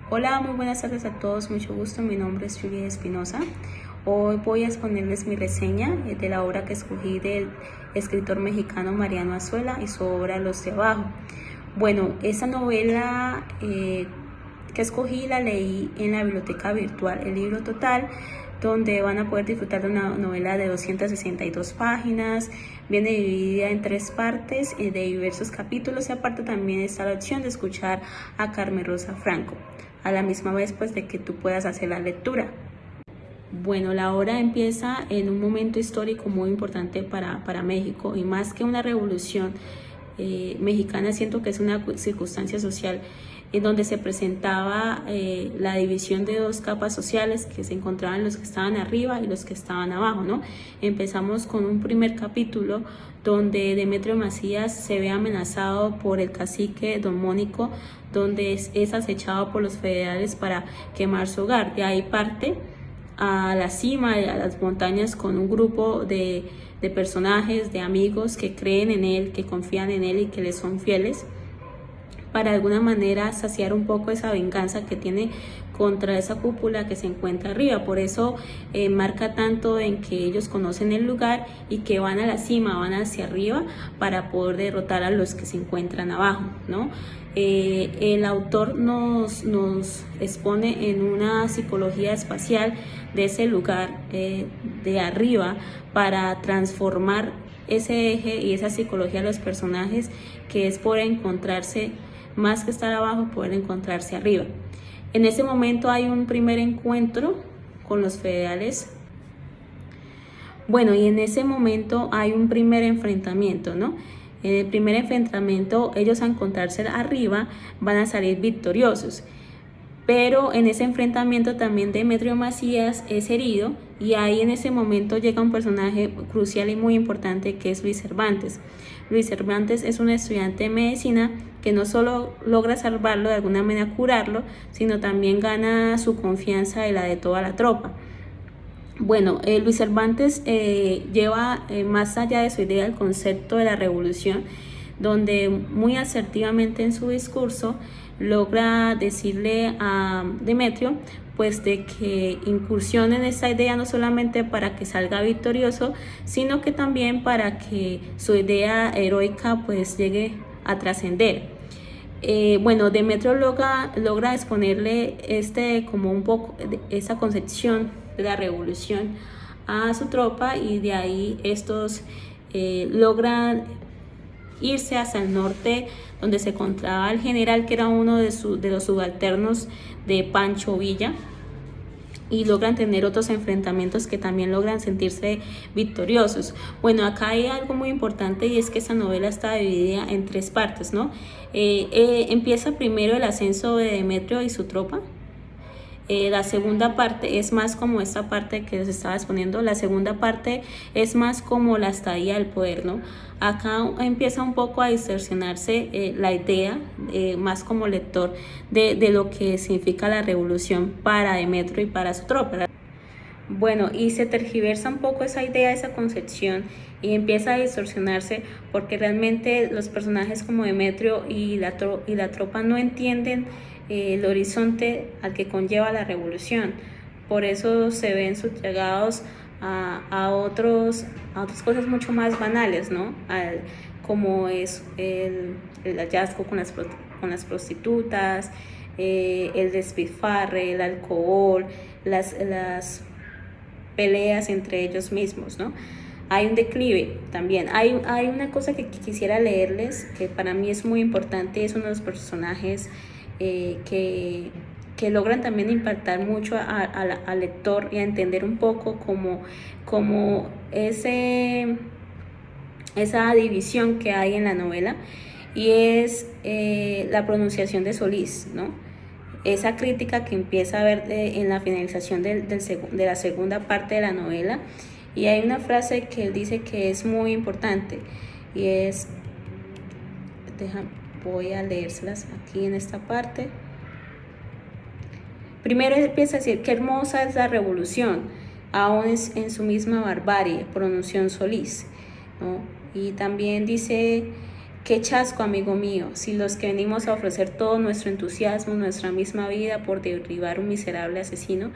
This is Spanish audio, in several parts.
Hola, muy buenas tardes a todos, mucho gusto, mi nombre es Julia Espinosa. Hoy voy a exponerles mi reseña de la obra que escogí del escritor mexicano Mariano Azuela y su obra Los de Abajo. Bueno, esta novela que escogí la leí en la biblioteca virtual, el libro total, donde van a poder disfrutar de una novela de 262 páginas, viene dividida en 3 partes de diversos capítulos y aparte también está la opción de escuchar a Carmen Rosa Franco, a la misma vez pues de que tú puedas hacer la lectura. Bueno, la obra empieza en un momento histórico muy importante para México y más que una revolución mexicana, siento que es una circunstancia social en donde se presentaba la división de dos capas sociales que se encontraban los que estaban arriba y los que estaban abajo, ¿no? Empezamos con un primer capítulo donde Demetrio Macías se ve amenazado por el cacique Don Mónico, donde es acechado por los federales para quemar su hogar. De ahí parte a la cima, a las montañas con un grupo de personajes, de amigos que creen en él, que confían en él y que le son fieles, para de alguna manera saciar un poco esa venganza que tiene contra esa cúpula que se encuentra arriba. Por eso marca tanto en que ellos conocen el lugar y que van a la cima, van hacia arriba para poder derrotar a los que se encuentran abajo, ¿no? El autor nos expone en una psicología espacial de ese lugar de arriba para transformar ese eje y esa psicología de los personajes, que es por encontrarse, más que estar abajo, poder encontrarse arriba. En ese momento hay un primer encuentro con los federales. Bueno, y en ese momento hay un primer enfrentamiento, ¿no? En el primer enfrentamiento, ellos a encontrarse arriba van a salir victoriosos. Pero en ese enfrentamiento también Demetrio Macías es herido y ahí en ese momento llega un personaje crucial y muy importante que es Luis Cervantes. Luis Cervantes es un estudiante de medicina que no solo logra salvarlo, de alguna manera curarlo, sino también gana su confianza y la de toda la tropa. Bueno, Luis Cervantes lleva más allá de su idea el concepto de la revolución, donde muy asertivamente en su discurso logra decirle a Demetrio pues de que incursione en esta idea no solamente para que salga victorioso, sino que también para que su idea heroica pues llegue a trascender. Bueno, Demetrio logra exponerle como un poco esa concepción de la revolución a su tropa y de ahí estos logran irse hacia el norte, donde se encontraba el general que era uno de los subalternos de Pancho Villa, y logran tener otros enfrentamientos que también logran sentirse victoriosos. Bueno, acá hay algo muy importante y es que esta novela está dividida en 3 partes, ¿no? Empieza primero el ascenso de Demetrio y su tropa. La segunda parte es más como esta parte que les estaba exponiendo. La segunda parte es más como la estadía del poder, ¿no? Acá empieza un poco a distorsionarse la idea, más como lector, de lo que significa la revolución para Demetrio y para su tropa. Bueno, y se tergiversa un poco esa idea, esa concepción, y empieza a distorsionarse porque realmente los personajes como Demetrio y la tropa no entienden el horizonte al que conlleva la revolución. Por eso se ven subjugados a otras cosas mucho más banales, ¿no? Como es el hallazgo con las prostitutas, el despilfarre, el alcohol, las peleas entre ellos mismos, ¿no? Hay un declive también. Hay una cosa que quisiera leerles, que para mí es muy importante, es uno de los personajes que logran también impactar mucho al lector y a entender un poco como esa división que hay en la novela, y es la pronunciación de Solís, ¿no? Esa crítica que empieza a ver en la finalización de la segunda parte de la novela, y hay una frase que él dice que es muy importante y es, voy a leérselas aquí en esta parte. Primero empieza a decir: qué hermosa es la revolución, aún en su misma barbarie, pronunció Solís, ¿no? Y también dice qué chasco, amigo mío, si los que venimos a ofrecer todo nuestro entusiasmo, nuestra misma vida por derribar un miserable asesino,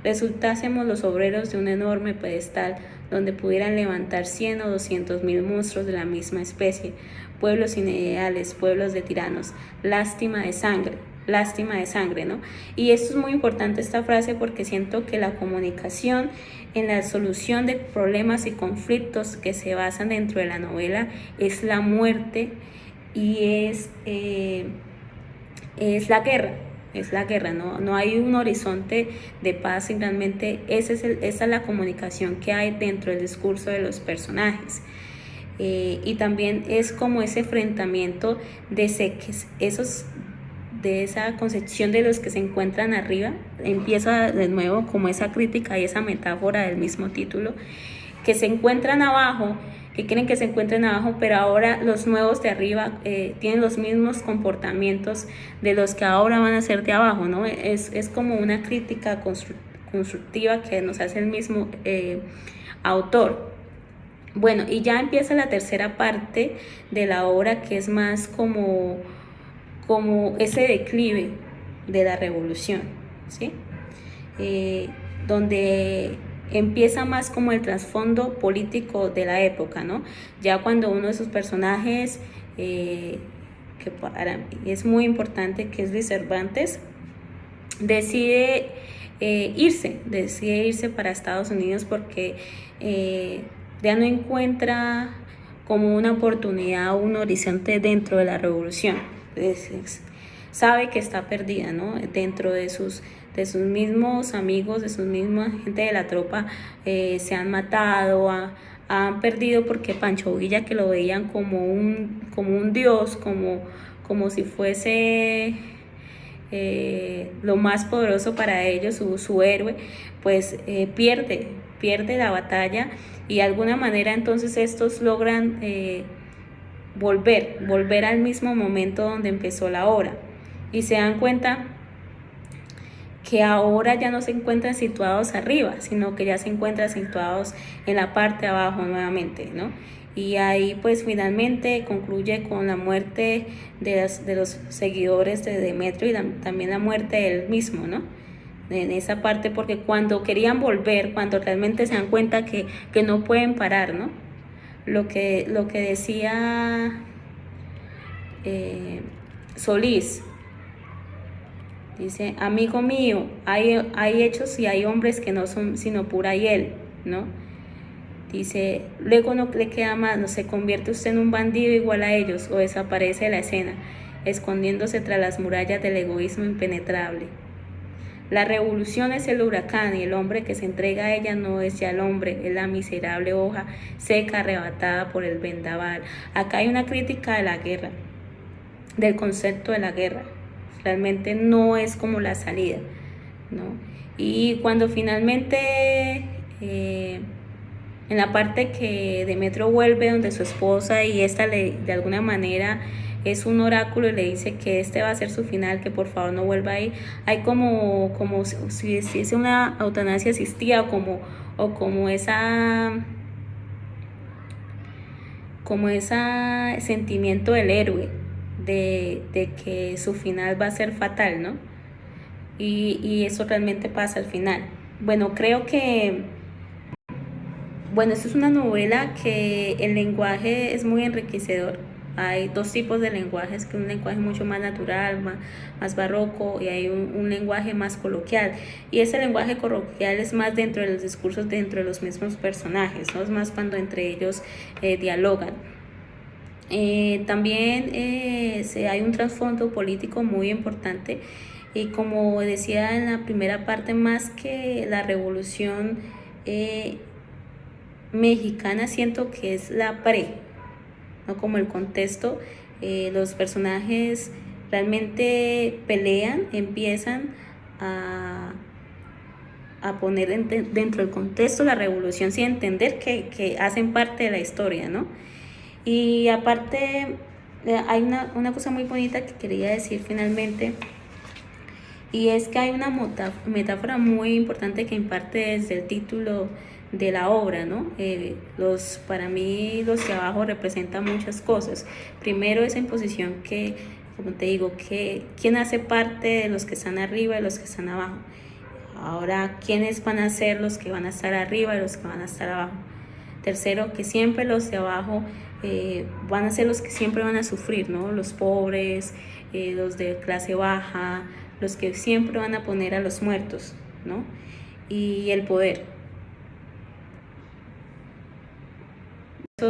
resultásemos los obreros de un enorme pedestal donde pudieran levantar 100 o 200.000 monstruos de la misma especie, pueblos sin ideales, pueblos de tiranos, lástima de sangre, ¿no? Y esto es muy importante, esta frase, porque siento que la comunicación en la solución de problemas y conflictos que se basan dentro de la novela es la muerte y es la guerra. Es la guerra, no hay un horizonte de paz, y realmente esa es la comunicación que hay dentro del discurso de los personajes. Y también es como ese enfrentamiento de esa concepción de los que se encuentran arriba. Empieza de nuevo como esa crítica y esa metáfora del mismo título, que se encuentran abajo, que quieren que se encuentren abajo, pero ahora los nuevos de arriba tienen los mismos comportamientos de los que ahora van a ser de abajo, ¿no? Es como una crítica constructiva que nos hace el mismo autor. Bueno, y ya empieza la tercera parte de la obra, que es más como ese declive de la revolución, ¿sí? Donde empieza más como el trasfondo político de la época, ¿no? Ya cuando uno de sus personajes, que para mí es muy importante, que es Luis Cervantes, decide irse para Estados Unidos porque ya no encuentra como una oportunidad o un horizonte dentro de la revolución. Sabe que está perdida, ¿no? Dentro de sus mismos amigos, de sus misma gente de la tropa, se han matado, han perdido, porque Pancho Villa, que lo veían como un dios, como si fuese lo más poderoso para ellos, su héroe, pues pierde la batalla, y de alguna manera entonces estos logran volver al mismo momento donde empezó la obra, y se dan cuenta que ahora ya no se encuentran situados arriba, sino que ya se encuentran situados en la parte de abajo nuevamente, ¿no? Y ahí pues finalmente concluye con la muerte de los seguidores de Demetrio, y también la muerte de él mismo, ¿no? En esa parte, porque cuando querían volver, cuando realmente se dan cuenta que no pueden parar, ¿no? Lo que decía Solís, dice: amigo mío, hay hechos y hay hombres que no son sino pura hiel, ¿no? Dice, luego no le queda más, no se convierte usted en un bandido igual a ellos, o desaparece de la escena, escondiéndose tras las murallas del egoísmo impenetrable. La revolución es el huracán, y el hombre que se entrega a ella no es ya el hombre, es la miserable hoja seca arrebatada por el vendaval. Acá hay una crítica de la guerra, del concepto de la guerra. Realmente no es como la salida, ¿no? Y cuando finalmente en la parte que Demetrio vuelve donde su esposa, y esta de alguna manera es un oráculo y le dice que este va a ser su final, que por favor no vuelva ahí, hay como si hiciese una eutanasia asistida, o como ese sentimiento del héroe de que su final va a ser fatal, ¿no? Y eso realmente pasa al final. Bueno, creo que esta es una novela que el lenguaje es muy enriquecedor. Hay dos tipos de lenguajes, que un lenguaje mucho más natural, más barroco, y hay un lenguaje más coloquial. Y ese lenguaje coloquial es más dentro de los discursos, dentro de los mismos personajes, ¿no? Es más cuando entre ellos dialogan. También hay un trasfondo político muy importante, y como decía en la primera parte, más que la revolución mexicana, siento que es la ¿no? Como el contexto, los personajes realmente pelean, empiezan a poner dentro del contexto la revolución, sin entender que hacen parte de la historia, ¿no? Y aparte hay una cosa muy bonita que quería decir finalmente, y es que hay una metáfora muy importante que imparte desde el título de la obra, ¿no? Para mí los de abajo representan muchas cosas. Primero, esa imposición que, como te digo, que quién hace parte de los que están arriba y los que están abajo. Ahora, quiénes van a ser los que van a estar arriba y los que van a estar abajo. Tercero, que siempre los de abajo van a ser los que siempre van a sufrir, ¿no? Los pobres, los de clase baja, los que siempre van a poner a los muertos, ¿no? Y el poder.